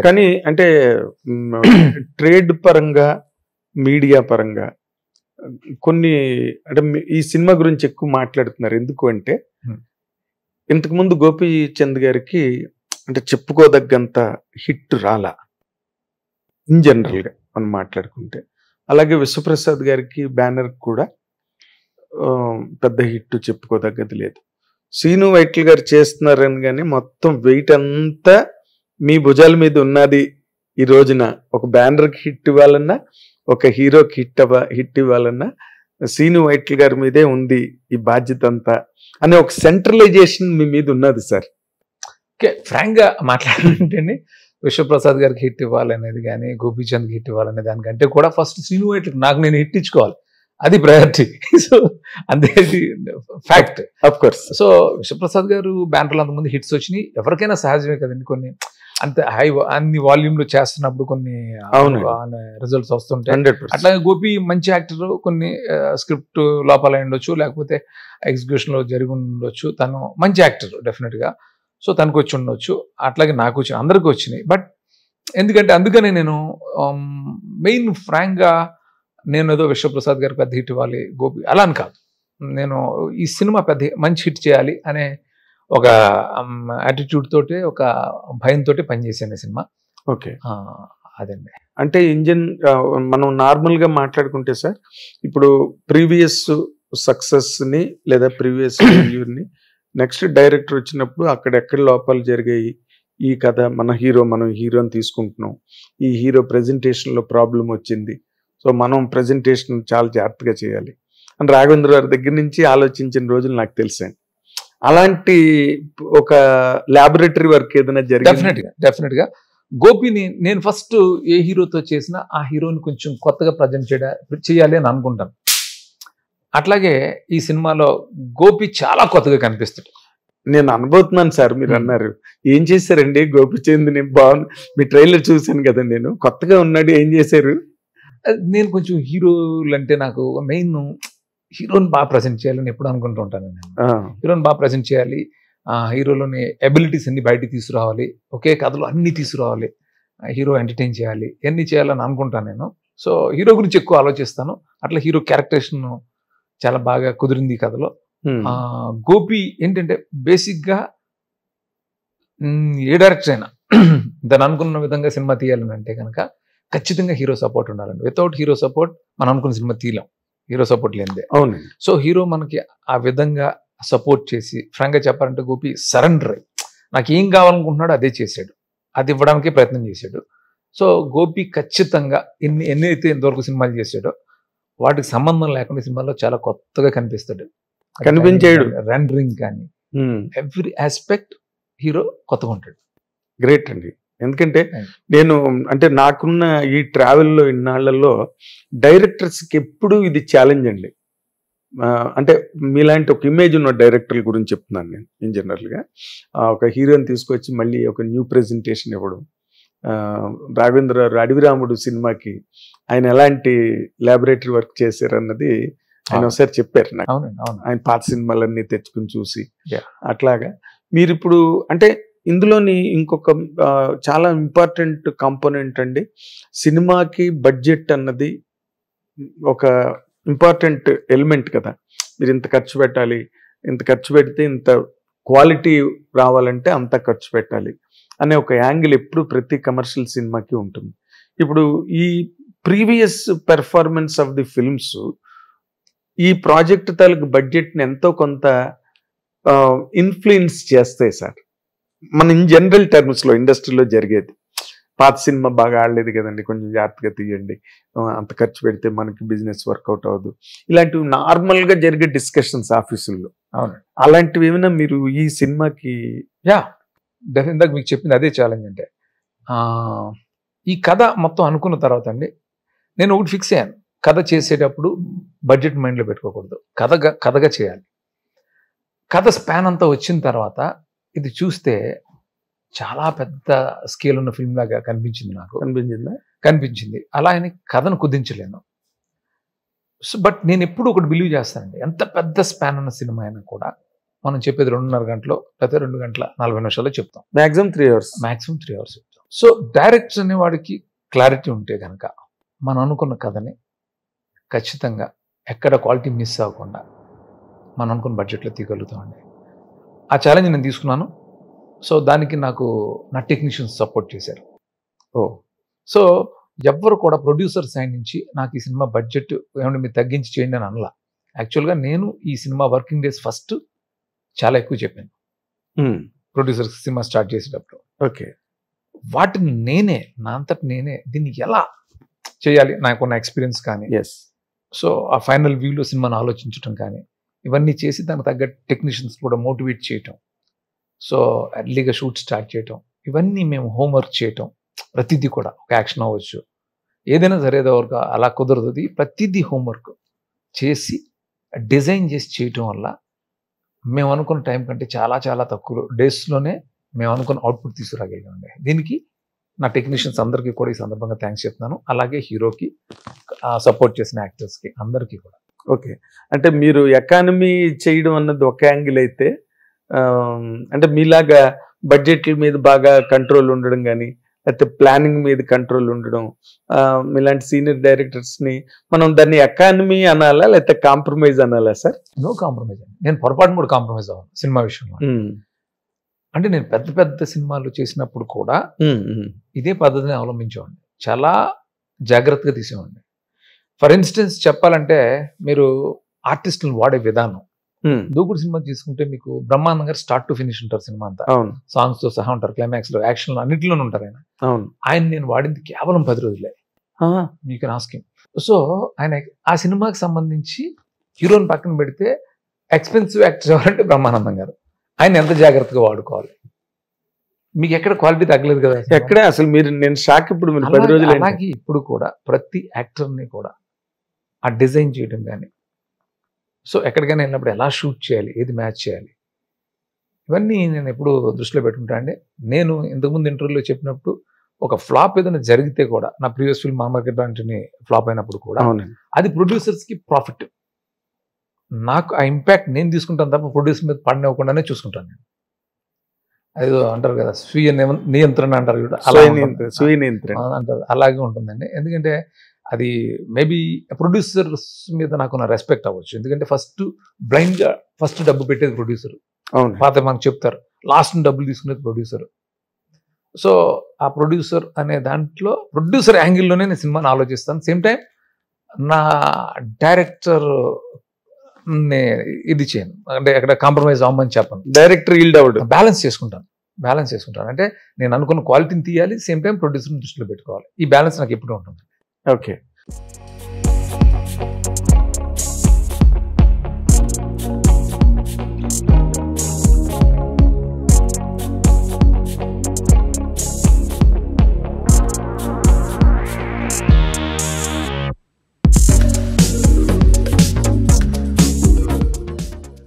కానీ అంటే ట్రేడ్ పరంగా మీడియా పరంగా కొన్ని అంటే ఈ సినిమా గురించి ఎక్కువ మాట్లాడుతున్నారు. ఎందుకు అంటే ఇంతకుముందు గోపీచంద్ గారికి అంటే చెప్పుకోదగ్గంత హిట్ రాలా ఇన్ జనరల్గా మనం మాట్లాడుకుంటే. అలాగే విశ్వప్రసాద్ గారికి బ్యానర్ కూడా పెద్ద హిట్ చెప్పుకోదగ్గది లేదు. శ్రీను వైట్ల గారు చేస్తున్నారని కానీ మొత్తం వెయిట్ అంతా మీ భుజాల మీద ఉన్నది. ఈ రోజున ఒక బ్యానర్కి హిట్ ఇవ్వాలన్నా, ఒక హీరోకి హిట్ ఇవ్వాలన్నా శ్రీను వైట్ల గారి మీదే ఉంది ఈ బాధ్యత అంతా అనే ఒక సెంట్రలైజేషన్ మీ మీద ఉన్నది సార్. ఓకే, ఫ్రాంక్ గా మాట్లాడాలంటే విశ్వప్రసాద్ గారికి హిట్ ఇవ్వాలనేది కానీ గోపీచంద్కి హిట్ ఇవ్వాలనే దానికంటే కూడా ఫస్ట్ శ్రీను వైట్లకి నాకు నేను హిట్ ఇచ్చుకోవాలి, అది ప్రయారిటీ. సో అంతే fact of course. So Vishwaprasad గారు బ్యానర్లు అంతమంది హిట్స్ వచ్చినాయి, ఎవరికైనా సహజమే కదండి. కొన్ని అంత అన్ని వాల్యూమ్ లో చేస్తున్నప్పుడు కొన్ని రిజల్ట్స్ వస్తుంటాయి. అట్లాగే గోపి మంచి యాక్టర్, కొన్ని స్క్రిప్ట్ లోపాలు ఉండొచ్చు, లేకపోతే ఎగ్జిక్యూషన్ లో జరిగి ఉండొచ్చు. తను మంచి యాక్టర్ డెఫినెట్ గా, సో తనకు వచ్చి ఉండొచ్చు, అట్లాగే నాకు వచ్చి అందరికి వచ్చినాయి. బట్ ఎందుకంటే అందుకనే నేను మెయిన్ ఫ్రాంక్ గా నేను ఏదో విశ్వప్రసాద్ గారికి పెద్ద హిట్ ఇవ్వాలి గోపి అలా అని కాదు. నేను ఈ సినిమా పెద్ద మంచి హిట్ చేయాలి అనే ఒక యాటిట్యూడ్ తోటి, ఒక భయంతో పనిచేసాను ఈ సినిమా. ఓకే, అదండి. అంటే మనం నార్మల్ గా మాట్లాడుకుంటే సార్, ఇప్పుడు ప్రీవియస్ సక్సెస్ ని లేదా ప్రీవియస్ ని నెక్స్ట్ డైరెక్టర్ వచ్చినప్పుడు అక్కడెక్కడ లోపాలు జరిగాయి, ఈ కథ మనం హీరోని తీసుకుంటున్నాం, ఈ హీరో ప్రెజెంటేషన్ లో ప్రాబ్లం వచ్చింది, సో మనం ప్రెజెంటేషన్ చాలా జాగ్రత్తగా చేయాలి అని రాఘవేంద్ర గారి దగ్గర నుంచి ఆలోచించిన రోజులు నాకు తెలుసండి. అలాంటి ఒక ల్యాబొరేటరీ వర్క్ ఏదైనా జరిగింది? డెఫినెట్ గా గోపిని నేను ఫస్ట్ ఏ హీరోతో చేసినా ఆ హీరోని కొంచెం కొత్తగా ప్రజెంట్ చేయాలి అని అనుకుంటాను. అట్లాగే ఈ సినిమాలో గోపి చాలా కొత్తగా కనిపిస్తాడు. నేను అనుభూతున్నాను సార్. మీరు అన్నారు ఏం చేశారండి గోపిచంద్, బాగుంది మీ ట్రైలర్ చూశాను కదా, నేను కొత్తగా ఉన్నాడు, ఏం చేశారు? నేను కొంచెం హీరోలు అంటే నాకు మెయిన్ హీరోని బాగా ప్రజెంట్ చేయాలని ఎప్పుడు అనుకుంటూ ఉంటాను. నేను హీరోని బాగా ప్రజెంట్ చేయాలి, హీరోలోని ఎబిలిటీస్ అన్ని బయటికి తీసుకురావాలి, ఒకే కథలో అన్ని తీసుకురావాలి, హీరో ఎంటర్టైన్ చేయాలి, ఎన్ని చేయాలని అనుకుంటాను నేను. సో హీరో గురించి ఎక్కువ ఆలోచిస్తాను. అట్లా హీరో క్యారెక్టరేషన్ చాలా బాగా కుదిరింది ఈ కథలో. గోపి ఏంటంటే బేసిక్గా ఏ డైరెక్టర్ అయినా దాన్ని అనుకున్న విధంగా సినిమా తీయాలని అంటే కనుక ఖచ్చితంగా హీరో సపోర్ట్ ఉండాలండి. వితౌట్ హీరో సపోర్ట్ మనం అనుకున్న సినిమా తీయలేం, హీరో సపోర్ట్ లేనిదే. అవును. సో హీరో మనకి ఆ విధంగా సపోర్ట్ చేసి, ఫ్రాంక్గా చెప్పాలంటే గోపి సరెండర్ అయ్యి నాకు ఏం కావాలనుకుంటున్నాడో అదే చేశాడు, అది ఇవ్వడానికే ప్రయత్నం చేశాడు. సో గోపి ఖచ్చితంగా ఎన్నైతే ఇంతవరకు సినిమాలు చేశాడో వాటికి సంబంధం లేకుండా సినిమాలో చాలా కొత్తగా కనిపిస్తాడు, కనిపించాడు. రెండరింగ్ కానీ ఎవ్రీ ఆస్పెక్ట్ హీరో కొత్తగా ఉంటాడు. గ్రేట్ అండి. ఎందుకంటే నేను అంటే నాకున్న ఈ ట్రావెల్లో ఇన్నాళ్లలో డైరెక్టర్స్కి ఎప్పుడు ఇది ఛాలెంజ్ అండి. అంటే మీలాంటి ఒక ఇమేజ్ ఉన్న డైరెక్టర్ల గురించి చెప్తున్నాను నేను. ఇన్ జనరల్గా ఒక హీరోని తీసుకొచ్చి మళ్ళీ ఒక న్యూ ప్రెజెంటేషన్ ఇవ్వడం. రాఘవేంద్ర అడవిరాముడు సినిమాకి ఆయన ఎలాంటి ల్యాబొరేటరీ వర్క్ చేశారన్నది ఆయన ఒకసారి చెప్పారు నాకు. ఆయన పాత సినిమాలన్నీ తెచ్చుకుని చూసి అట్లాగా మీరు ఇప్పుడు అంటే ఇందులోని ఇంకొక చాలా ఇంపార్టెంట్ కాంపోనెంట్ అండి. సినిమాకి బడ్జెట్ అన్నది ఒక ఇంపార్టెంట్ ఎలిమెంట్ కదా. మీరు ఇంత ఖర్చు పెట్టాలి, ఇంత ఖర్చు పెడితే ఇంత క్వాలిటీ రావాలంటే అంత ఖర్చు పెట్టాలి అనే ఒక యాంగిల్ ఎప్పుడు ప్రతి కమర్షియల్ సినిమాకి ఉంటుంది. ఇప్పుడు ఈ previous performance of the films ఈ ప్రాజెక్ట్ తాలూకు బడ్జెట్ని ఎంతో కొంత ఇన్ఫ్లుయెన్స్ చేస్తాయి సార్. మన ఇన్ జనరల్ టర్మ్స్లో ఇండస్ట్రీలో జరిగేది. పాత సినిమా బాగా ఆడలేదు కదండి, కొంచెం జాగ్రత్తగా తీయండి, అంత ఖర్చు పెడితే మనకి బిజినెస్ వర్కౌట్ అవ్వదు, ఇలాంటివి నార్మల్గా జరిగే డిస్కషన్స్ ఆఫీసుల్లో. అవును, అలాంటివి ఏమైనా మీరు ఈ సినిమాకి? డెఫినెట్గా మీకు చెప్పింది అదే ఛాలెంజ్. అంటే ఈ కథ మొత్తం అనుకున్న తర్వాత అండి నేను ఒకటి ఫిక్స్ అయ్యాను, కథ చేసేటప్పుడు బడ్జెట్ మైండ్లో పెట్టుకోకూడదు, కథగా చేయాలి. కథ స్పాన్ అంతా వచ్చిన తర్వాత ఇది చూస్తే చాలా పెద్ద స్కేల్ ఉన్న ఫిల్మ్ లాగా కనిపించింది నాకు. కనిపించింది అలా అని కథను కుదించలేను. బట్ నేను ఎప్పుడు ఒకటి బిలీవ్ చేస్తానండి, ఎంత పెద్ద స్పాన్ ఉన్న సినిమా అయినా కూడా మనం చెప్పేది 2.5 గంటలో లేకపోతే 2 గంటల 40 నిమిషాల్లో చెప్తాం. మ్యాక్సిమం 3 hours చెప్తాం. సో డైరెక్టర్ అనేవాడికి క్లారిటీ ఉంటే కనుక మనం అనుకున్న కథని ఖచ్చితంగా ఎక్కడ క్వాలిటీ మిస్ అవ్వకుండా మనం అనుకున్న బడ్జెట్లో తీయగలుగుతామండి. ఆ ఛాలెంజ్ నేను తీసుకున్నాను. సో దానికి నాకు నా టెక్నీషియన్స్ సపోర్ట్ చేశారు. సో ఎవ్వరు కూడా ప్రొడ్యూసర్ సైడ్ నుంచి నాకు ఈ సినిమా బడ్జెట్ ఏమంటే మీరు తగ్గించి చేయండి అని అనలా. యాక్చువల్గా నేను ఈ సినిమా వర్కింగ్ డేస్ ఫస్ట్ చాలా ఎక్కువ చెప్పాను ప్రొడ్యూసర్ సినిమా స్టార్ట్ చేసేటప్పుడు. ఓకే, వాటిని నేనే నా అంతటి నేనే దీన్ని ఎలా చేయాలి నాకున్న ఎక్స్పీరియన్స్ కానీ, సో ఆ ఫైనల్ వ్యూలో సినిమాను ఆలోచించడం కానీ, ఇవన్నీ చేసి దానికి తగ్గ టెక్నీషియన్స్ కూడా మోటివేట్ చేయటం, సో ఎర్లీగా షూట్ స్టార్ట్ చేయటం, ఇవన్నీ మేము హోంవర్క్ చేయటం. ప్రతిదీ కూడా ఒక యాక్షన్ అవ్వచ్చు, ఏదైనా సరే వరకు అలా కుదరదు. ప్రతిదీ హోంవర్క్ చేసి డిజైన్ చేసి చేయటం వల్ల మేము అనుకున్న టైం కంటే చాలా చాలా తక్కువ డేస్లోనే మేము అనుకున్న అవుట్పుట్ తీసుకురాగలిగామండి. దీనికి నా టెక్నీషియన్స్ అందరికీ కూడా ఈ సందర్భంగా థ్యాంక్స్ చెప్తున్నాను. అలాగే హీరోకి సపోర్ట్ చేసిన యాక్టర్స్కి అందరికీ కూడా. ఓకే, అంటే మీరు ఎకానమీ చేయడం అన్నది ఒక యాంగిల్ అయితే, అంటే మీలాగా బడ్జెట్ల మీద బాగా కంట్రోల్ ఉండడం కానీ, లేకపోతే ప్లానింగ్ మీద కంట్రోల్ ఉండడం, ఇలాంటి సీనియర్ డైరెక్టర్స్ని మనం దాన్ని ఎకానమీ అనాలా లేకపోతే కాంప్రమైజ్ అనాలా సార్? నో కాంప్రమైజ్ అండి. నేను పొరపాటును కూడా కాంప్రమైజ్ అవ్వను సినిమా విషయంలో. అంటే నేను పెద్ద పెద్ద సినిమాలు చేసినప్పుడు కూడా ఇదే పద్ధతిని అవలంబించేవాడిని, చాలా జాగ్రత్తగా తీసేవాడిని. ఫర్ ఇన్స్టెన్స్ చెప్పాలంటే మీరు ఆర్టిస్టులను వాడే విధానం, దూకుడు సినిమా తీసుకుంటే మీకు బ్రహ్మానందం గారు స్టార్ట్ టు ఫినిష్ ఉంటారు సినిమా అంతా, సాంగ్స్ తో సహా ఉంటారు, క్లైమాక్స్ లో యాక్షన్ అన్నింటిలోనే ఉంటారు ఆయన. ఆయన నేను వాడింది కేవలం 10 రోజులే మీకు ఆస్కింగ్. సో ఆయన ఆ సినిమాకి సంబంధించి హీరోని పక్కన పెడితే ఎక్స్పెన్సివ్ యాక్టర్ ఎవరంటే బ్రహ్మానందం గారు. ఆయన ఎంత జాగ్రత్తగా వాడుకోవాలి, మీకు ఎక్కడ క్వాలిటీ తగ్గలేదు కదా ఎక్కడే అసలు. మీరు నేను షాక్ ఇప్పుడు 10 రోజులు. అలాగే ఇప్పుడు కూడా ప్రతి యాక్టర్ని కూడా ఆ డిజైన్ చేయడం కానీ, సో ఎక్కడికైనా వెళ్ళినప్పుడు ఎలా షూట్ చేయాలి, ఏది మ్యాచ్ చేయాలి, ఇవన్నీ నేను ఎప్పుడు దృష్టిలో పెట్టుకుంటా అండి. నేను ఇంతకుముందు ఇంటర్వ్యూలో చెప్పినప్పుడు ఒక ఫ్లాప్ ఏదైనా జరిగితే కూడా, నా ప్రీవియస్ ఫిల్మ్ మామర్కెట్ లాంటిని ఫ్లాప్ అయినప్పుడు కూడా అది ప్రొడ్యూసర్స్కి ప్రాఫిట్. నాకు ఆ ఇంపాక్ట్ నేను తీసుకుంటాను తప్ప ప్రొడ్యూసర్ మీద పడినవ్వకుండానే చూసుకుంటాను నేను. అదేదో అంటారు కదా స్వీయ నియంత్రణ అంటారు కూడా, అంటారు, అలాగే ఉంటుందండి. ఎందుకంటే అది మేబీ ప్రొడ్యూసర్స్ మీద నాకున్న రెస్పెక్ట్ అవ్వచ్చు. ఎందుకంటే బ్లైండ్గా ఫస్ట్ డబ్బు పెట్టేది ప్రొడ్యూసర్. పాత మనకు చెప్తారు లాస్ట్ డబ్బులు తీసుకునేది ప్రొడ్యూసర్. సో ఆ ప్రొడ్యూసర్ అనే దాంట్లో ప్రొడ్యూసర్ యాంగిల్లోనే నేను సినిమాని ఆలోచిస్తాను. సేమ్ టైం నా డైరెక్టర్ ఇది చేయను, అంటే అక్కడ కాంప్రమైజ్ అవ్వమని చెప్పను. డైరెక్టర్ ఈల్డ్ అవుట్ బ్యాలెన్స్ చేసుకుంటాను. అంటే నేను అనుకున్న క్వాలిటీని తీయాలి, సేమ్ టైం ప్రొడ్యూసర్ని దృష్టిలో పెట్టుకోవాలి. ఈ బ్యాలెన్స్ నాకు ఎప్పుడు ఉంటుంది. ఓకే.